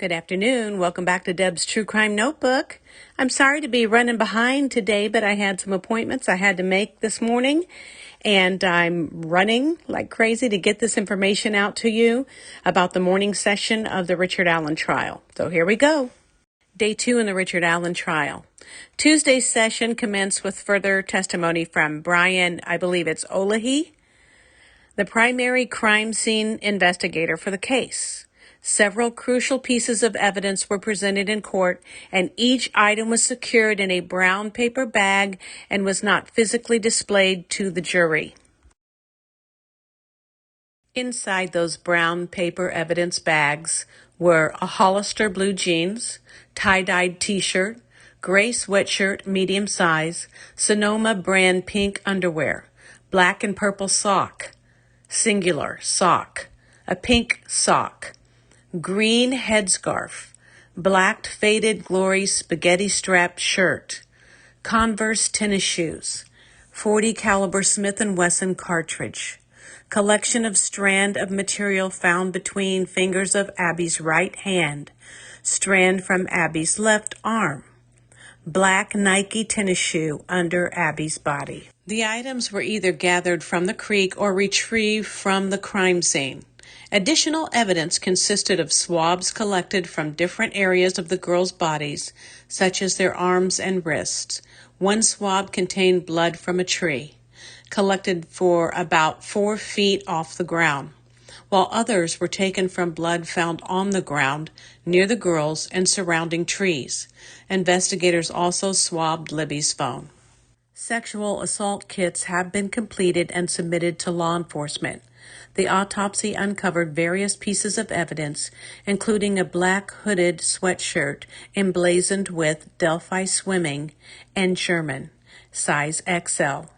Good afternoon. Welcome back to Deb's True Crime Notebook. I'm sorry to be running behind today, but I had some appointments I had to make this morning, and I'm running like crazy to get this information out to you about the morning session of the Richard Allen trial. So here we go. Day 2 in the Richard Allen trial. Tuesday's session commenced with further testimony from Brian, I believe it's Olahi, the primary crime scene investigator for the case. Several crucial pieces of evidence were presented in court, and each item was secured in a brown paper bag and was not physically displayed to the jury. Inside those brown paper evidence bags were a Hollister blue jeans, tie-dyed t-shirt, gray sweatshirt medium size, Sonoma brand pink underwear, black and purple sock, singular sock, a pink sock, green headscarf, black faded glory spaghetti strap shirt, Converse tennis shoes, .40 caliber Smith & Wesson cartridge, collection of strand of material found between fingers of Abby's right hand, strand from Abby's left arm, black Nike tennis shoe under Abby's body. The items were either gathered from the creek or retrieved from the crime scene. Additional evidence consisted of swabs collected from different areas of the girls' bodies, such as their arms and wrists. One swab contained blood from a tree, collected for about 4 feet off the ground, while others were taken from blood found on the ground near the girls and surrounding trees. Investigators also swabbed Libby's phone. Sexual assault kits have been completed and submitted to law enforcement. The autopsy uncovered various pieces of evidence, including a black hooded sweatshirt emblazoned with Delphi Swimming and Sherman, size XL,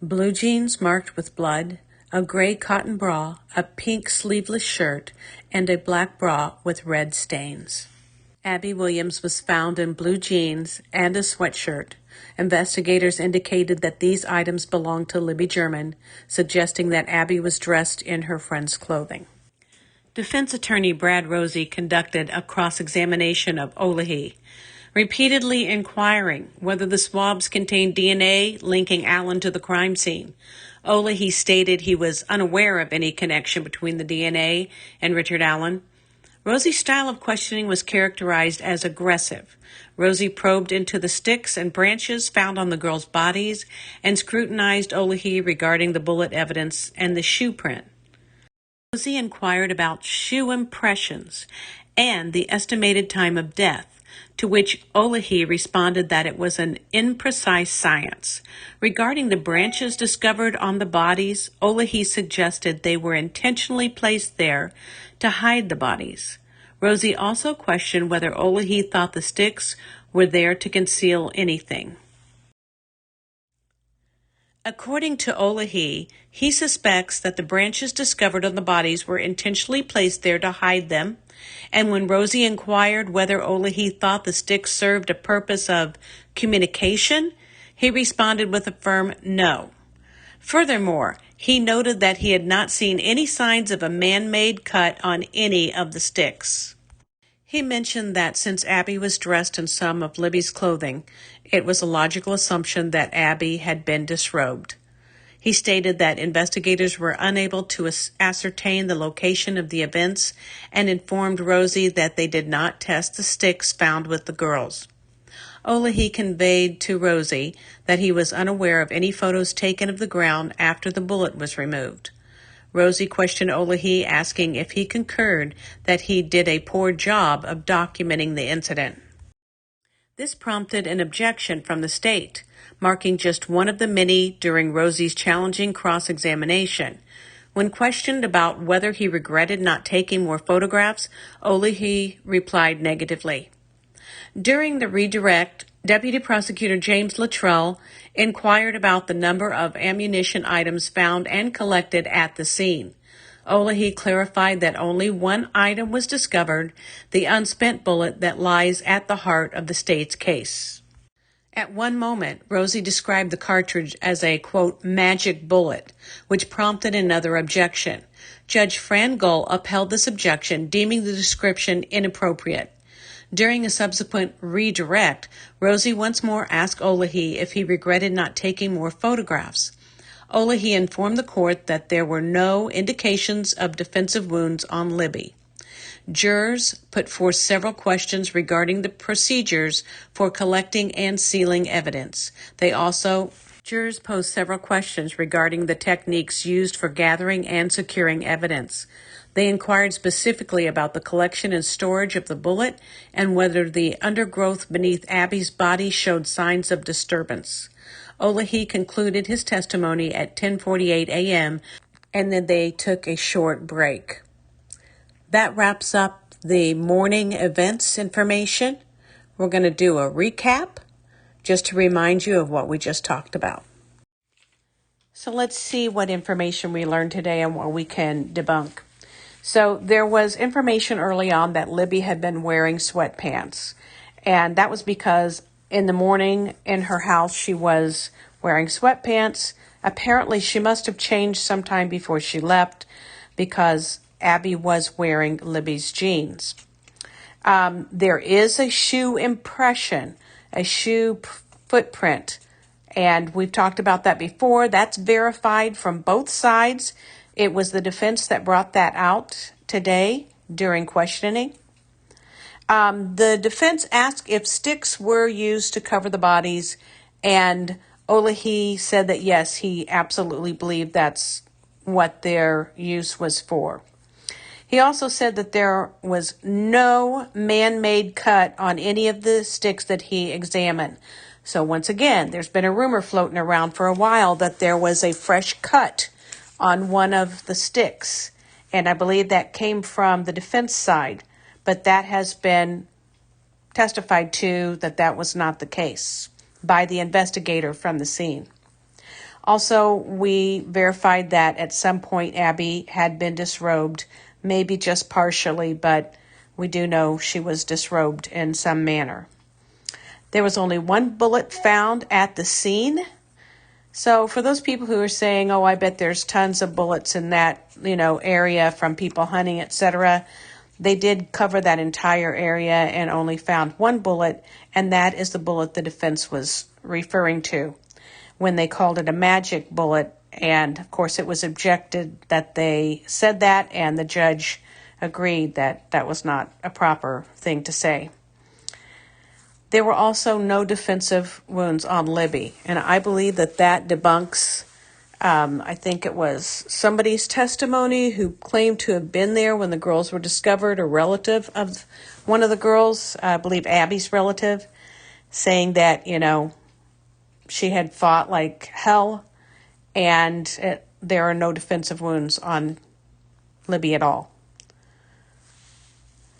blue jeans marked with blood, a gray cotton bra, a pink sleeveless shirt, and a black bra with red stains. Abby Williams was found in blue jeans and a sweatshirt. Investigators indicated that these items belonged to Libby German, suggesting that Abby was dressed in her friend's clothing. Defense attorney Brad Rosie conducted a cross-examination of Olahi, repeatedly inquiring whether the swabs contained DNA linking Allen to the crime scene. Olahi stated he was unaware of any connection between the DNA and Richard Allen. Rosie's style of questioning was characterized as aggressive. Rosie probed into the sticks and branches found on the girls' bodies and scrutinized Olahi regarding the bullet evidence and the shoe print. Rosie inquired about shoe impressions and the estimated time of death, to which Olahi responded that it was an imprecise science. Regarding the branches discovered on the bodies, Olahi suggested they were intentionally placed there to hide the bodies. Rosie also questioned whether Olahi thought the sticks were there to conceal anything. According to Olahi, he suspects that the branches discovered on the bodies were intentionally placed there to hide them, and when Rosie inquired whether Olahi thought the sticks served a purpose of communication, he responded with a firm no. Furthermore, he noted that he had not seen any signs of a man-made cut on any of the sticks. He mentioned that since Abby was dressed in some of Libby's clothing, it was a logical assumption that Abby had been disrobed. He stated that investigators were unable to ascertain the location of the events and informed Rosie that they did not test the sticks found with the girls. Olahi conveyed to Rosie that he was unaware of any photos taken of the ground after the bullet was removed. Rosie questioned Olahi, asking if he concurred that he did a poor job of documenting the incident. This prompted an objection from the state, marking just one of the many during Rosie's challenging cross-examination. When questioned about whether he regretted not taking more photographs, Olahi replied negatively. During the redirect, Deputy Prosecutor James Luttrell inquired about the number of ammunition items found and collected at the scene. Olahi clarified that only one item was discovered, the unspent bullet that lies at the heart of the state's case. At one moment, Rosie described the cartridge as a, quote, magic bullet, which prompted another objection. Judge Fran Gull upheld this objection, deeming the description inappropriate. During a subsequent redirect, Rosie once more asked Olahi if he regretted not taking more photographs. Olahi informed the court that there were no indications of defensive wounds on Libby. Jurors put forth several questions regarding the procedures for collecting and sealing evidence. Jurors posed several questions regarding the techniques used for gathering and securing evidence. They inquired specifically about the collection and storage of the bullet and whether the undergrowth beneath Abby's body showed signs of disturbance. Olahi concluded his testimony at 10:48 a.m., and then they took a short break. That wraps up the morning events information. We're going to do a recap just to remind you of what we just talked about. So let's see what information we learned today and what we can debunk. So there was information early on that Libby had been wearing sweatpants, and that was because in the morning in her house she was wearing sweatpants. Apparently she must have changed sometime before she left because Abby was wearing Libby's jeans. There is a shoe impression, a shoe footprint, and we've talked about that before. That's verified from both sides. It was the defense that brought that out today during questioning. The defense asked if sticks were used to cover the bodies, and Olahi said that yes, he absolutely believed that's what their use was for. He also said that there was no man-made cut on any of the sticks that he examined. So once again, there's been a rumor floating around for a while that there was a fresh cut on one of the sticks. And I believe that came from the defense side, but that has been testified to that was not the case by the investigator from the scene. Also, we verified that at some point Abby had been disrobed, maybe just partially, but we do know she was disrobed in some manner. There was only one bullet found at the scene. So for those people who are saying, oh, I bet there's tons of bullets in that, area from people hunting, etc., they did cover that entire area and only found one bullet, and that is the bullet the defense was referring to when they called it a magic bullet. And, of course, it was objected that they said that, and the judge agreed that that was not a proper thing to say. There were also no defensive wounds on Libby, and I believe that debunks, I think it was somebody's testimony who claimed to have been there when the girls were discovered, a relative of one of the girls, I believe Abby's relative, saying that, she had fought like hell, and there are no defensive wounds on Libby at all.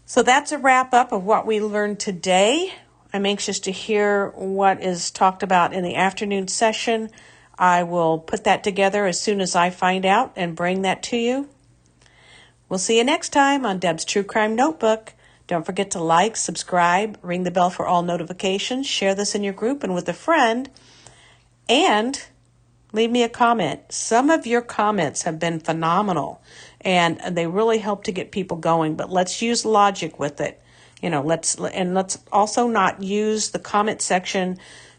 So that's a wrap up of what we learned today. I'm anxious to hear what is talked about in the afternoon session. I will put that together as soon as I find out and bring that to you. We'll see you next time on Deb's True Crime Notebook. Don't forget to like, subscribe, ring the bell for all notifications, share this in your group and with a friend, and leave me a comment. Some of your comments have been phenomenal, and they really help to get people going, but let's use logic with it. Let's also not use the comment section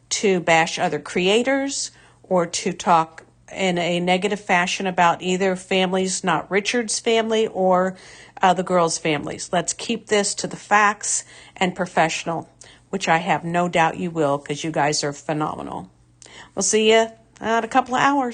to bash other creators or to talk in a negative fashion about either families, not Richard's family or the girls' families. Let's keep this to the facts and professional, which I have no doubt you will, because you guys are phenomenal. We'll see you in a couple of hours.